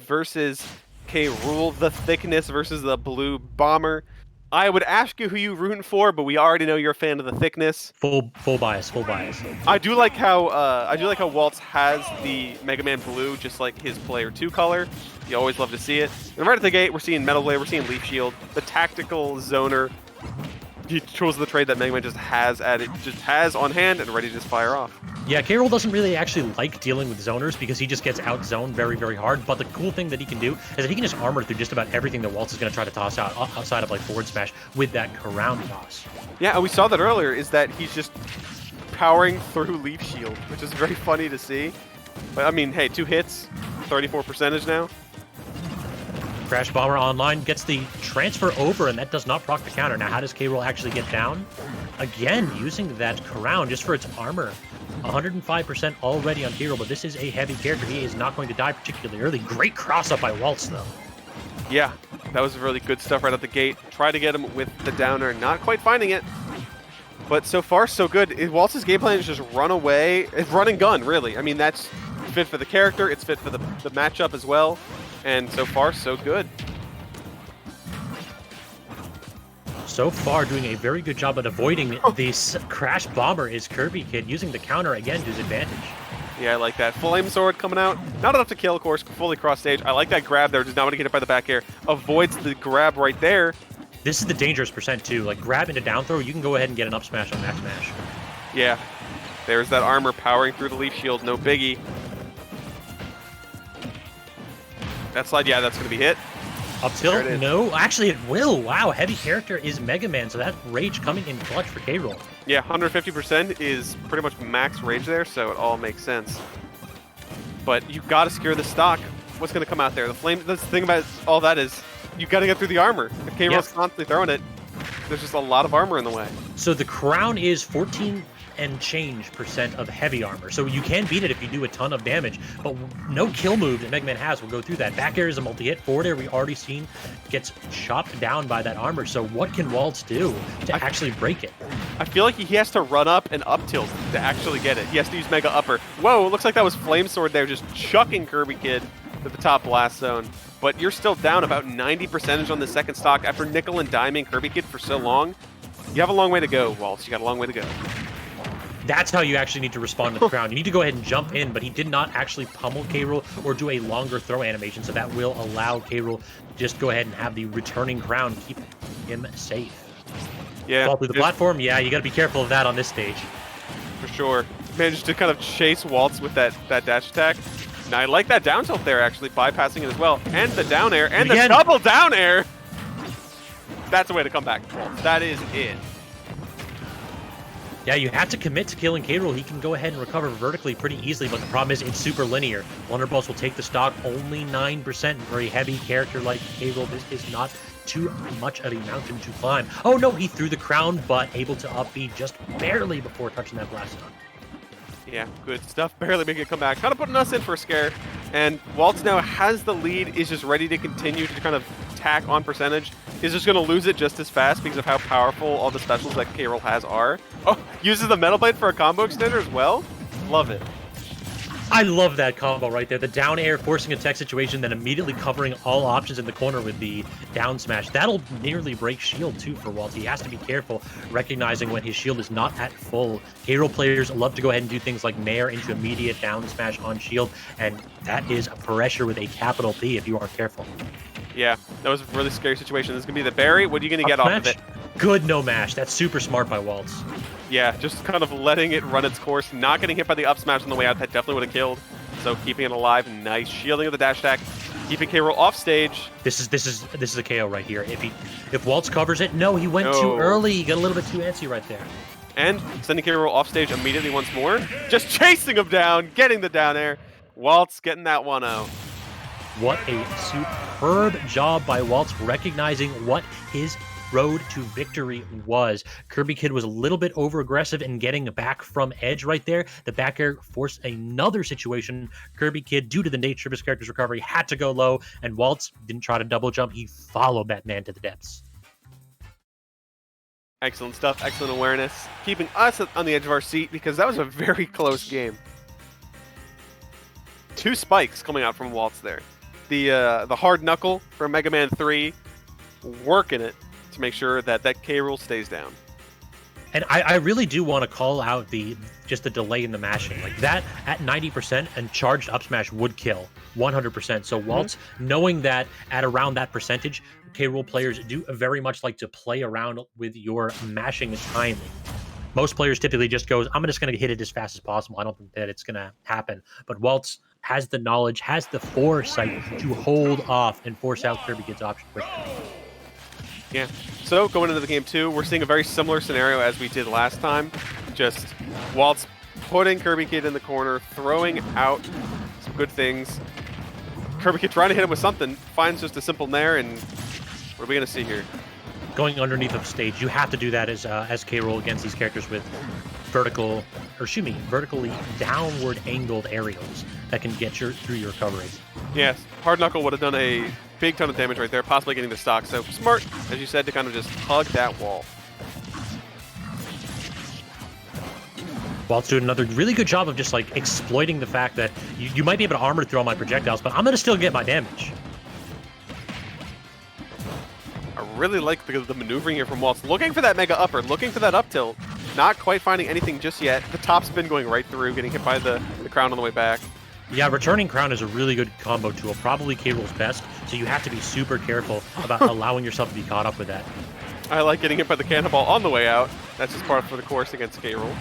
versus Rool, the thickness versus the blue bomber. I would ask you who you rooting for, but we already know you're a fan of the thickness. Full bias, full bias. I do like how Waltz has the Mega Man blue, just like his Player 2 color. You always love to see it. And right at the gate, we're seeing Metal Blade, we're seeing Leaf Shield, the tactical zoner. He chose the trade that Mega Man just has on hand and ready to just fire off. Yeah, Rool doesn't really actually like dealing with zoners because he just gets out-zoned very, very hard. But the cool thing that he can do is that he can just armor through just about everything that Waltz is going to try to toss out outside of like forward smash with that crown toss. Yeah, and we saw that earlier, is that he's just powering through Leaf Shield, which is very funny to see. But I mean, hey, 2 hits, 34% now. Crash Bomber online gets the transfer over, and that does not proc the counter. Now, how does Rool actually get down? Again, using that crown just for its armor. 105% already on Rool, but this is a heavy character. He is not going to die particularly early. Great cross-up by Waltz, though. Yeah, that was really good stuff right out the gate. Try to get him with the downer, not quite finding it. But so far, so good. Waltz's game plan is just run away. It's run and gun, really. I mean, that's fit for the character. It's fit for the matchup as well. And so far, so good. So far, doing a very good job at avoiding this Crash Bomber is KirbyKid, using the counter again to his advantage. Yeah, I like that. Flame Sword coming out. Not enough to kill, of course, fully cross stage. I like that grab there. Does not want to get hit by the back air. Avoids the grab right there. This is the dangerous percent, too. Like, grab into down throw, you can go ahead and get an up smash on max smash. Yeah. There's that armor powering through the Leaf Shield. No biggie. That slide, yeah, that's going to be hit. Up tilt? No. Actually, it will. Wow, heavy character is Mega Man, so that rage coming in clutch for Rool. Yeah, 150% is pretty much max rage there, so it all makes sense. But you got to secure the stock. What's going to come out there? The thing about all that is you got to get through the armor. If Rool's constantly throwing it, there's just a lot of armor in the way. So the crown is 14 and change % of heavy armor. So you can beat it if you do a ton of damage, but no kill move that Mega Man has will go through that. Back air is a multi-hit. Forward air we already seen gets chopped down by that armor. So what can Waltz do to actually break it? I feel like he has to run up and up tilt to actually get it. He has to use Mega Upper. Whoa, looks like that was Flame Sword there, just chucking KirbyKid to the top blast zone. But you're still down about 90% on the second stock after nickel and diming KirbyKid for so long. You have a long way to go, Waltz. You got a long way to go. That's how you actually need to respond to the crown. You need to go ahead and jump in, but he did not actually pummel Rool or do a longer throw animation, so that will allow Rool to just go ahead and have the returning crown keep him safe. Yeah. Fall through the platform? Yeah, you got to be careful of that on this stage. For sure. Managed to kind of chase Waltz with that dash attack. Now, I like that down tilt there, actually, bypassing it as well. And the down air, and the double down air! That's the way to come back, Waltz. That is it. Yeah, you have to commit to killing Rool. He can go ahead and recover vertically pretty easily, but the problem is it's super linear. Blunderbuss will take the stock only 9%. For a heavy character like Rool, this is not too much of a mountain to climb. Oh no, he threw the crown, but able to up B just barely before touching that blast zone. Yeah, good stuff. Barely making a comeback. Kind of putting us in for a scare. And Waltz now has the lead, is just ready to continue to kind of tack on percentage. Is just going to lose it just as fast because of how powerful all the specials that Rool has are. Oh, uses the Metal Blade for a combo extender as well? Love it. I love that combo right there. The down air forcing a tech situation, then immediately covering all options in the corner with the down smash. That'll nearly break shield too for Waltz. He has to be careful, recognizing when his shield is not at full. Rool players love to go ahead and do things like nair into immediate down smash on shield, and that is pressure with a capital P if you aren't careful. Yeah, that was a really scary situation. This is going to be the berry. What are you going to get off of it? Good no mash. That's super smart by Waltz. Yeah, just kind of letting it run its course, not getting hit by the up smash on the way out. That definitely would have killed. So keeping it alive, nice shielding of the dash attack, keeping Rool off stage. This is a KO right here. If Waltz covers it, no, he went too early. He got a little bit too antsy right there. And sending Rool off stage immediately once more, just chasing him down, getting the down air. Waltz getting that 1-0. What a superb job by Waltz, recognizing what his road to victory was. KirbyKid was a little bit over-aggressive in getting back from edge right there. The back air forced another situation. KirbyKid, due to the nature of his character's recovery, had to go low, and Waltz didn't try to double jump. He followed that man to the depths. Excellent stuff, excellent awareness. Keeping us on the edge of our seat because that was a very close game. 2 spikes coming out from Waltz there. the hard knuckle from Mega Man 3, working it to make sure that that K. Rool stays down. And I really do want to call out just the delay in the mashing. Like that at 90% and charged up smash would kill 100%. So Waltz, knowing that at around that percentage, K. Rool players do very much like to play around with your mashing timing. Most players typically just goes, I'm just going to hit it as fast as possible. I don't think that it's going to happen. But Waltz has the knowledge, has the foresight to hold off and force out KirbyKid's option quickly. Yeah. So going into the game 2, we're seeing a very similar scenario as we did last time. Just Waltz putting KirbyKid in the corner, throwing out some good things. KirbyKid trying to hit him with something, finds just a simple nair, and what are we going to see here? Going underneath of stage, you have to do that as K. Rool against these characters with vertically downward angled aerials that can get through your recovery. Yes, Hard Knuckle would have done a big ton of damage right there, possibly getting the stock. So smart, as you said, to kind of just hug that wall. Waltz doing another really good job of just like exploiting the fact that you might be able to armor through all my projectiles, but I'm going to still get my damage. I really like the maneuvering here from Waltz. Looking for that mega upper, looking for that up tilt. Not quite finding anything just yet. The top spin going right through, getting hit by the crown on the way back. Yeah, returning crown is a really good combo tool, probably K. Rool's best, so you have to be super careful about allowing yourself to be caught up with that. I like getting hit by the cannonball on the way out. That's just part of the course against K. Rool.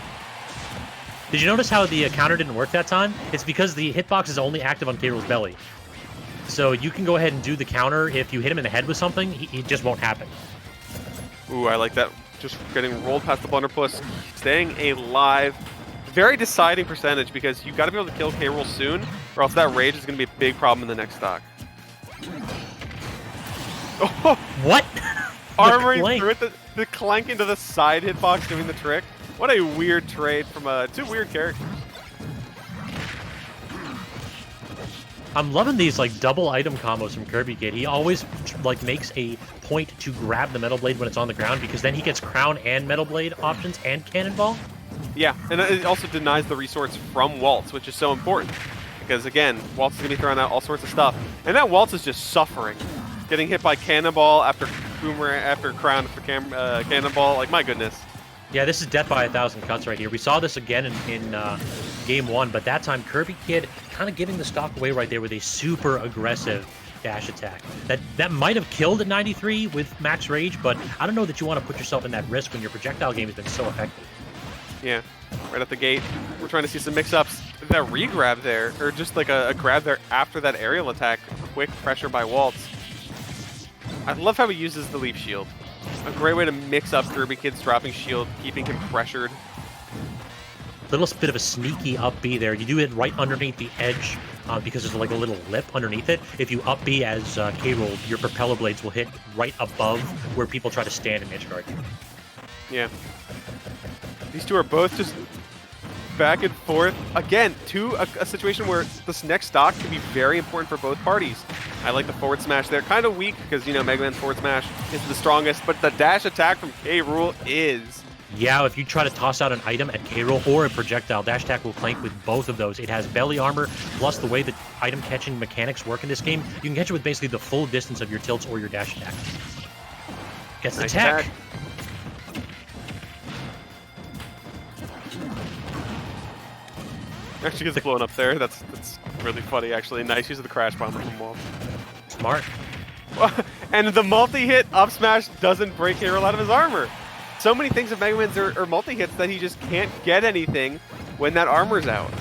Did you notice how the counter didn't work that time? It's because the hitbox is only active on K. Rool's belly. So you can go ahead and do the counter. If you hit him in the head with something, it just won't happen. Ooh, I like that. Just getting rolled past the blunderpuss, staying alive. Very deciding percentage because you got to be able to kill K. Rool soon, or else that rage is going to be a big problem in the next stock. Oh, what? Armoring through it, the clank into the side hitbox doing the trick. What a weird trade from two weird characters. I'm loving these like double item combos from KirbyKid. He always like makes a point to grab the Metal Blade when it's on the ground because then he gets Crown and Metal Blade options and Cannonball. Yeah, and it also denies the resource from Waltz, which is so important. Because again, Waltz is going to be throwing out all sorts of stuff. And that Waltz is just suffering. Getting hit by Cannonball after Boomerang, after Crown, after Cannonball. Like, my goodness. Yeah, this is death by 1,000 cuts right here. We saw this again in game 1, but that time KirbyKid kind of giving the stock away right there with a super aggressive dash attack. That might have killed at 93 with max rage, but I don't know that you want to put yourself in that risk when your projectile game has been so effective. Yeah, right at the gate. We're trying to see some mix-ups. That re-grab there, or just like a grab there after that aerial attack. Quick pressure by Waltz. I love how he uses the leaf shield. A great way to mix up KirbyKid's dropping shield, keeping him pressured. Little bit of a sneaky up B there. You do it right underneath the edge because there's like a little lip underneath it. If you up B as K. Rool, your propeller blades will hit right above where people try to stand and edge guard you. Yeah. These two are both just back and forth. Again, a situation where this next stock can be very important for both parties. I like the forward smash there. Kind of weak because, you know, Mega Man's forward smash is the strongest, but the dash attack from K. Rool is. Yeah, if you try to toss out an item at K. Rool or a projectile, dash attack will clank with both of those. It has belly armor, plus the way that item catching mechanics work in this game, you can catch it with basically the full distance of your tilts or your dash attack. Gets the tech. Actually gets blown up there. That's really funny, actually. Nice use of the crash bomber from Waltz. Smart. And the multi-hit up smash doesn't break K. Rool out of his armor. So many things of Mega Man's are multi-hits that he just can't get anything when that armor's out.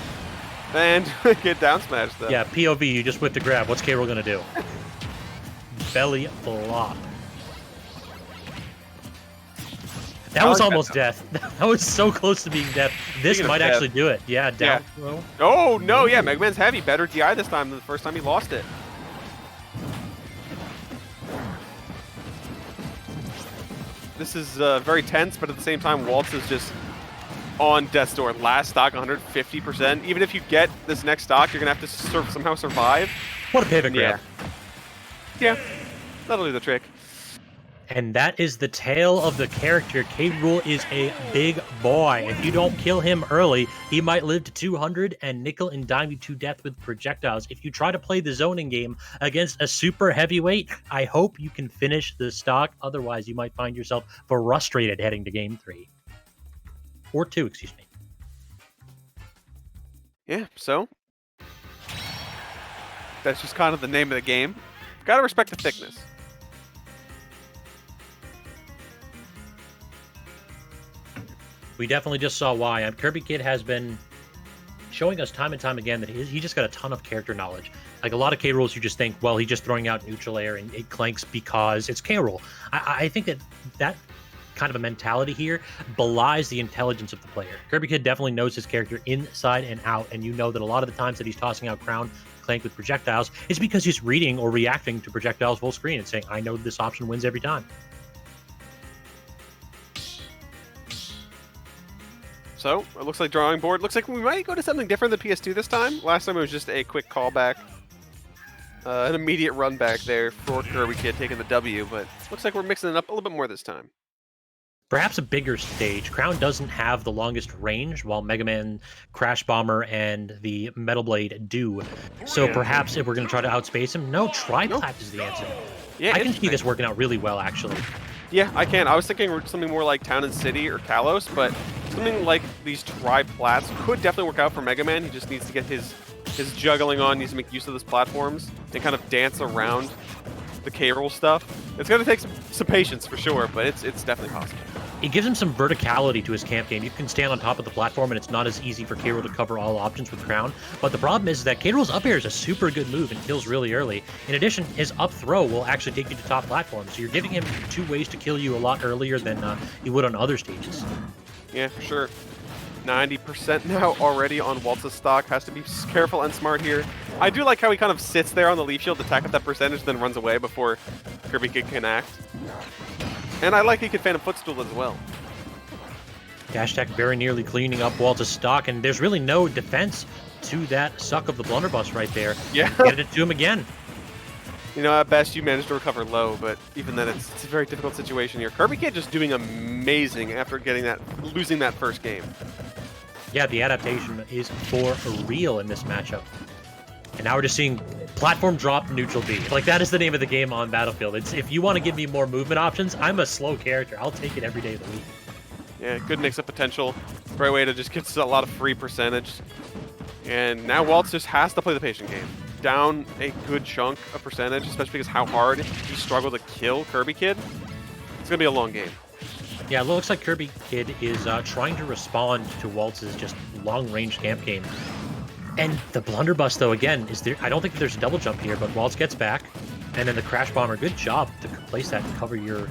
And get down smash though. Yeah, POV, you just whipped the grab. What's K. Rool gonna do? Belly flop. That was almost death. That was so close to being death. This might actually do it. Yeah, down throw. Oh, no, yeah, Mega Man's heavy. Better DI this time than the first time he lost it. This is very tense, but at the same time, Waltz is just on death's door. Last stock, 150%. Even if you get this next stock, you're going to have to somehow survive. What a pivot grab. Yeah, that'll do the trick. And that is the tale of the character. Rool is a big boy. If you don't kill him early, he might live to 200 and nickel and dime you to death with projectiles. If you try to play the zoning game against a super heavyweight, I hope you can finish the stock. Otherwise, you might find yourself frustrated heading to game 3. Or 2, excuse me. Yeah, so that's just kind of the name of the game. Gotta respect the thickness. We definitely just saw why. KirbyKid has been showing us time and time again that he just got a ton of character knowledge. Like a lot of K-Rools, you just think, well, he's just throwing out neutral air and it clanks because it's K-Rool. I think that kind of a mentality here belies the intelligence of the player. KirbyKid definitely knows his character inside and out, and you know that a lot of the times that he's tossing out Crown clank with projectiles is because he's reading or reacting to projectiles full screen and saying, I know this option wins every time. So, it looks like drawing board. Looks like we might go to something different than PS2 this time. Last time it was just a quick callback. An immediate run back there for KirbyKid taking the W, but looks like we're mixing it up a little bit more this time. Perhaps a bigger stage. Crown doesn't have the longest range, while Mega Man, Crash Bomber, and the Metal Blade do. So perhaps if we're going to try to outspace him, no, Triplat is the answer. Yeah, I can see this working out really well, actually. Yeah, I can. I was thinking something more like Town and City or Kalos, but something like these Tri-Plats could definitely work out for Mega Man. He just needs to get his juggling on, needs to make use of those platforms, and kind of dance around the K-Rool stuff. It's going to take some patience for sure, but it's definitely possible. It gives him some verticality to his camp game. You can stand on top of the platform, and it's not as easy for K-Rool to cover all options with Crown. But the problem is that K-Rool's up air is a super good move and kills really early. In addition, his up throw will actually take you to top platforms. So you're giving him 2 ways to kill you a lot earlier than he would on other stages. Yeah, for sure. 90% now already on Waltz's stock. Has to be careful and smart here. I do like how he kind of sits there on the leaf shield to tack up that percentage, then runs away before KirbyKid can act. And I like he could Phantom Footstool as well. Dash attack very nearly cleaning up Waltz's stock, and there's really no defense to that suck of the blunderbuss right there. Yeah. Get it to him again. You know, at best you managed to recover low, but even then it's a very difficult situation here. KirbyKid just doing amazing after losing that first game. Yeah, the adaptation is for real in this matchup. And now we're just seeing platform drop neutral B. Like, that is the name of the game on Battlefield. It's if you want to give me more movement options, I'm a slow character. I'll take it every day of the week. Yeah, good mix of potential. Great way to just get a lot of free percentage. And now Waltz just has to play the patient game. Down a good chunk of percentage, especially because how hard he struggled to kill KirbyKid. It's going to be a long game. Yeah, it looks like KirbyKid is trying to respond to Waltz's just long-range camp game. And the blunderbuss, though, again, is there. I don't think there's a double jump here, but Waltz gets back. And then the Crash Bomber, good job to place that and cover your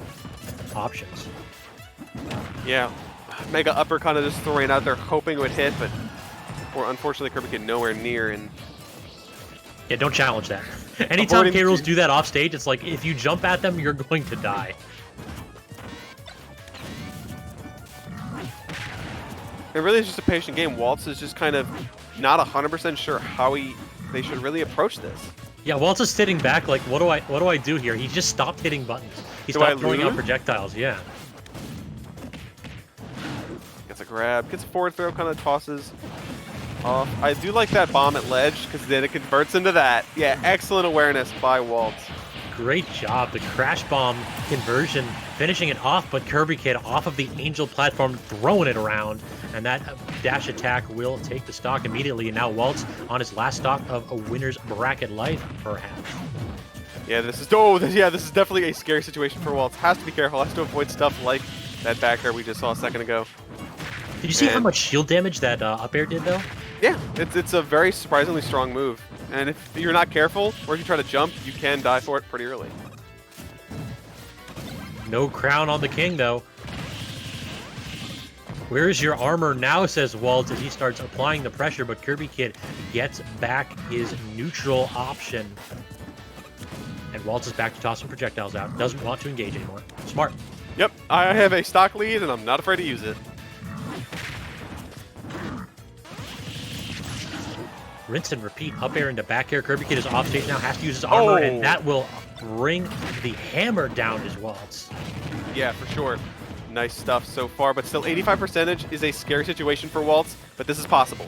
options. Yeah, Mega Upper kind of just throwing it out there, hoping it would hit, but unfortunately KirbyKid nowhere near. And yeah, don't challenge that. Anytime K-Rools do that off stage, it's like, if you jump at them, you're going to die. It really is just a patient game. Waltz is just kind of not 100% sure how they should really approach this. Yeah, Waltz is sitting back like, what do I do here? He just stopped hitting buttons. He stopped throwing out projectiles, yeah. Gets a grab, gets a forward throw, kind of tosses off. I do like that bomb at ledge, because then it converts into that. Yeah, excellent awareness by Waltz. Great job. The Crash Bomb conversion, finishing it off, but KirbyKid off of the Angel platform, throwing it around. And that dash attack will take the stock immediately. And now Waltz on his last stock of a winner's bracket life, perhaps. Yeah, this is definitely a scary situation for Waltz. Has to be careful. Has to avoid stuff like that back air we just saw a second ago. Did you see how much shield damage that up air did, though? Yeah, it's a very surprisingly strong move. And if you're not careful, or if you try to jump, you can die for it pretty early. No crown on the king, though. Where's your armor now, says Waltz as he starts applying the pressure, but KirbyKid gets back his neutral option. And Waltz is back to tossing projectiles out. Doesn't want to engage anymore. Smart. Yep, I have a stock lead, and I'm not afraid to use it. Rinse and repeat. Up air into back air. KirbyKid is off stage now. Has to use his armor, and that will bring the hammer down as Waltz. Yeah, for sure. Nice stuff so far, but still 85% is a scary situation for Waltz, but this is possible.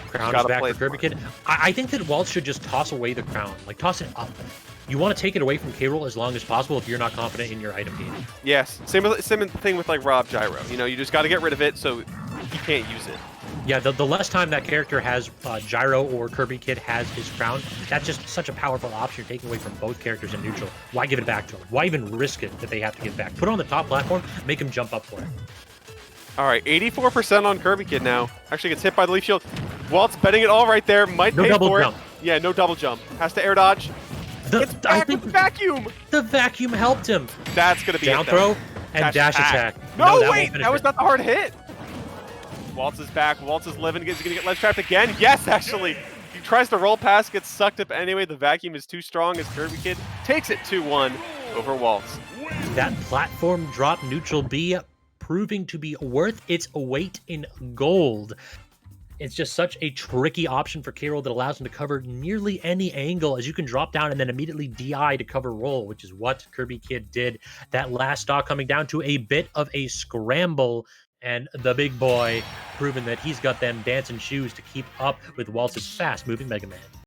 Crown is back for KirbyKid. I think that Waltz should just toss away the crown, like toss it up. You want to take it away from K-Rool as long as possible if you're not confident in your item game. Yes, same thing with like Rob Gyro. You know, you just got to get rid of it so he can't use it. Yeah, the less time that character has Gyro or KirbyKid has his crown, that's just such a powerful option you're taking away from both characters in neutral. Why give it back to him? Why even risk it that they have to give back? Put it on the top platform, make him jump up for it. All right, 84% on KirbyKid now. Actually gets hit by the leaf shield. Waltz betting it all right there. Might pay for it. Yeah, no double jump. Has to air dodge. It's back with the vacuum. The vacuum helped him. That's going to be down throw and dash attack. No, wait, that was not the hard hit. Waltz is back. Waltz is living. He's going to get ledge trapped again. Yes, actually. He tries to roll past, gets sucked up anyway. The vacuum is too strong as KirbyKid takes it 2-1 over Waltz. That platform drop neutral B proving to be worth its weight in gold. It's just such a tricky option for K-Rool that allows him to cover nearly any angle as you can drop down and then immediately DI to cover roll, which is what KirbyKid did. That last stock coming down to a bit of a scramble, and the big boy proving that he's got them dancing shoes to keep up with Waltz's fast-moving Mega Man.